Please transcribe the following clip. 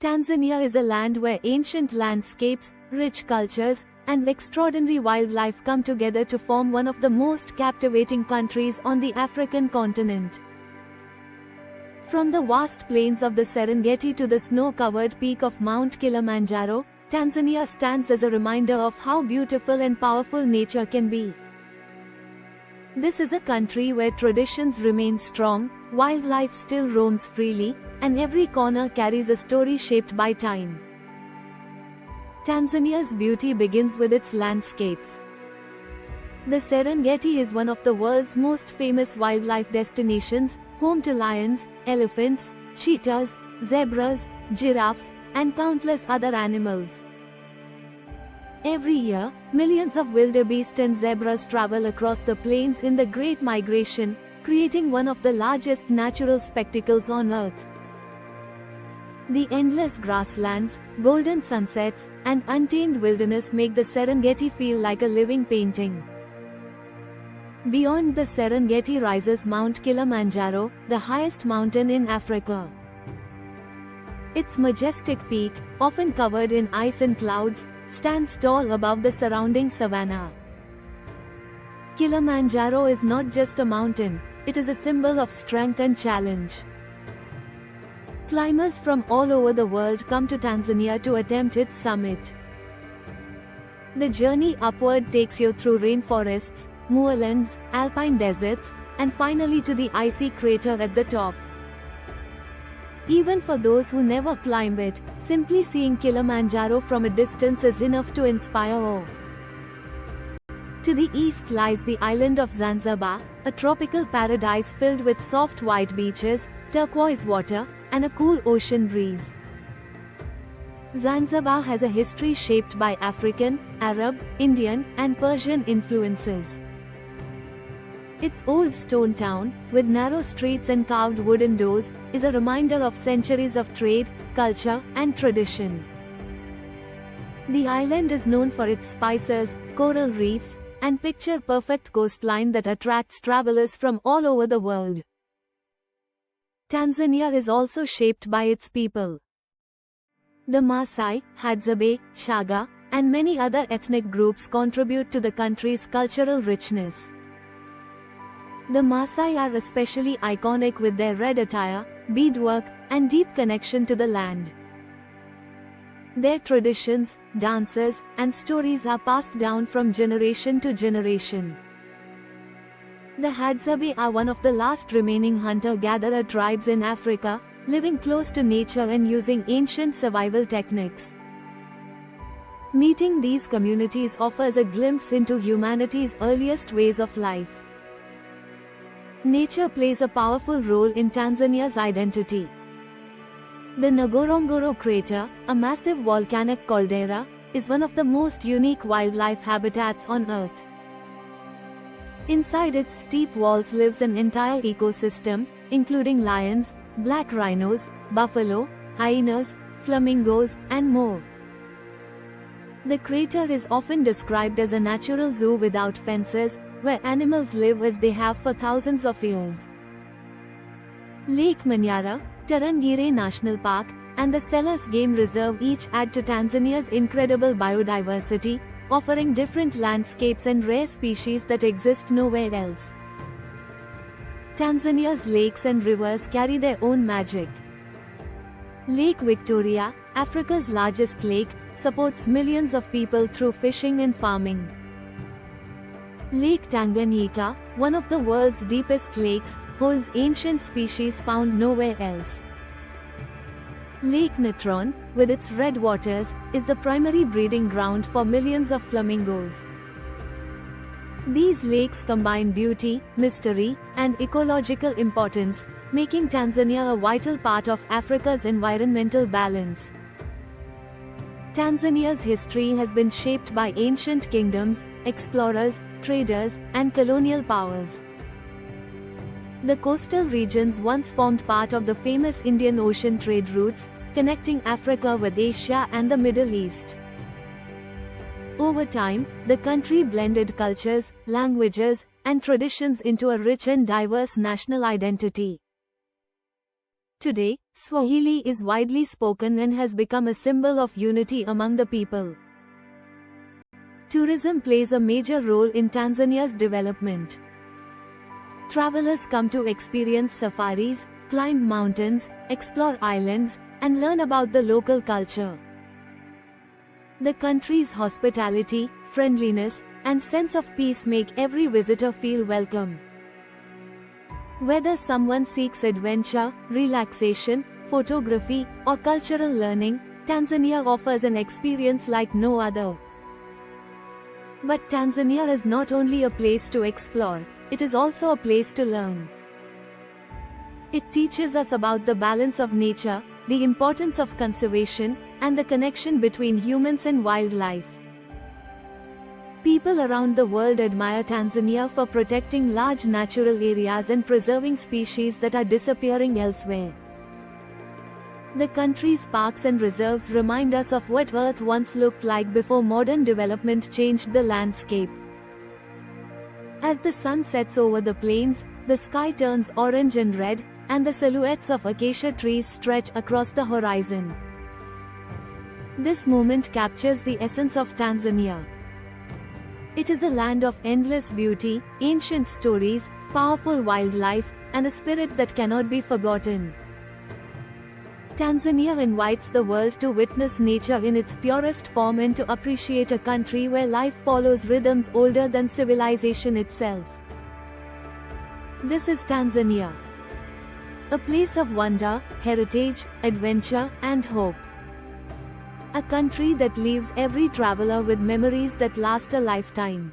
Tanzania is a land where ancient landscapes, rich cultures, and extraordinary wildlife come together to form one of the most captivating countries on the African continent. From the vast plains of the Serengeti to the snow-covered peak of Mount Kilimanjaro, Tanzania stands as a reminder of how beautiful and powerful nature can be. This is a country where traditions remain strong, wildlife still roams freely, and every corner carries a story shaped by time. Tanzania's beauty begins with its landscapes. The Serengeti is one of the world's most famous wildlife destinations, home to lions, elephants, cheetahs, zebras, giraffes, and countless other animals. Every year, millions of wildebeest and zebras travel across the plains in the Great Migration, creating one of the largest natural spectacles on Earth. The endless grasslands, golden sunsets, and untamed wilderness make the Serengeti feel like a living painting. Beyond the Serengeti rises Mount Kilimanjaro, the highest mountain in Africa. Its majestic peak, often covered in ice and clouds, stands tall above the surrounding savanna. Kilimanjaro is not just a mountain, it is a symbol of strength and challenge. Climbers from all over the world come to Tanzania to attempt its summit. The journey upward takes you through rainforests, moorlands, alpine deserts, and finally to the icy crater at the top. Even for those who never climb it, simply seeing Kilimanjaro from a distance is enough to inspire awe. To the east lies the island of Zanzibar, a tropical paradise filled with soft white beaches, turquoise water, and a cool ocean breeze. Zanzibar has a history shaped by African, Arab, Indian, and Persian influences. Its old stone town, with narrow streets and carved wooden doors, is a reminder of centuries of trade, culture, and tradition. The island is known for its spices, coral reefs, and picture-perfect coastline that attracts travelers from all over the world. Tanzania is also shaped by its people. The Maasai, Hadzabe, Chaga, and many other ethnic groups contribute to the country's cultural richness. The Maasai are especially iconic with their red attire, beadwork, and deep connection to the land. Their traditions, dances, and stories are passed down from generation to generation. The Hadzabe are one of the last remaining hunter-gatherer tribes in Africa, living close to nature and using ancient survival techniques. Meeting these communities offers a glimpse into humanity's earliest ways of life. Nature plays a powerful role in Tanzania's identity. The Ngorongoro crater, a massive volcanic caldera, is one of the most unique wildlife habitats on Earth. Inside its steep walls lives an entire ecosystem, including lions, black rhinos, buffalo, hyenas, flamingos, and more. The crater is often described as a natural zoo without fences, where animals live as they have for thousands of years. Lake Manyara, Tarangire National Park, and the Selous Game Reserve each add to Tanzania's incredible biodiversity, offering different landscapes and rare species that exist nowhere else. Tanzania's lakes and rivers carry their own magic. Lake Victoria, Africa's largest lake, supports millions of people through fishing and farming. Lake Tanganyika, one of the world's deepest lakes, holds ancient species found nowhere else. Lake Natron, with its red waters, is the primary breeding ground for millions of flamingos. These lakes combine beauty, mystery, and ecological importance, making Tanzania a vital part of Africa's environmental balance. Tanzania's history has been shaped by ancient kingdoms, explorers, traders, and colonial powers. The coastal regions once formed part of the famous Indian Ocean trade routes, connecting Africa with Asia and the Middle East. Over time, the country blended cultures, languages, and traditions into a rich and diverse national identity. Today, Swahili is widely spoken and has become a symbol of unity among the people. Tourism plays a major role in Tanzania's development. Travelers come to experience safaris, climb mountains, explore islands, and learn about the local culture. The country's hospitality, friendliness, and sense of peace make every visitor feel welcome. Whether someone seeks adventure, relaxation, photography, or cultural learning, Tanzania offers an experience like no other. But Tanzania is not only a place to explore, it is also a place to learn. It teaches us about the balance of nature, the importance of conservation, and the connection between humans and wildlife. People around the world admire Tanzania for protecting large natural areas and preserving species that are disappearing elsewhere. The country's parks and reserves remind us of what Earth once looked like before modern development changed the landscape. As the sun sets over the plains, the sky turns orange and red, and the silhouettes of acacia trees stretch across the horizon. This moment captures the essence of Tanzania. It is a land of endless beauty, ancient stories, powerful wildlife, and a spirit that cannot be forgotten. Tanzania invites the world to witness nature in its purest form and to appreciate a country where life follows rhythms older than civilization itself. This is Tanzania, a place of wonder, heritage, adventure, and hope. A country that leaves every traveler with memories that last a lifetime.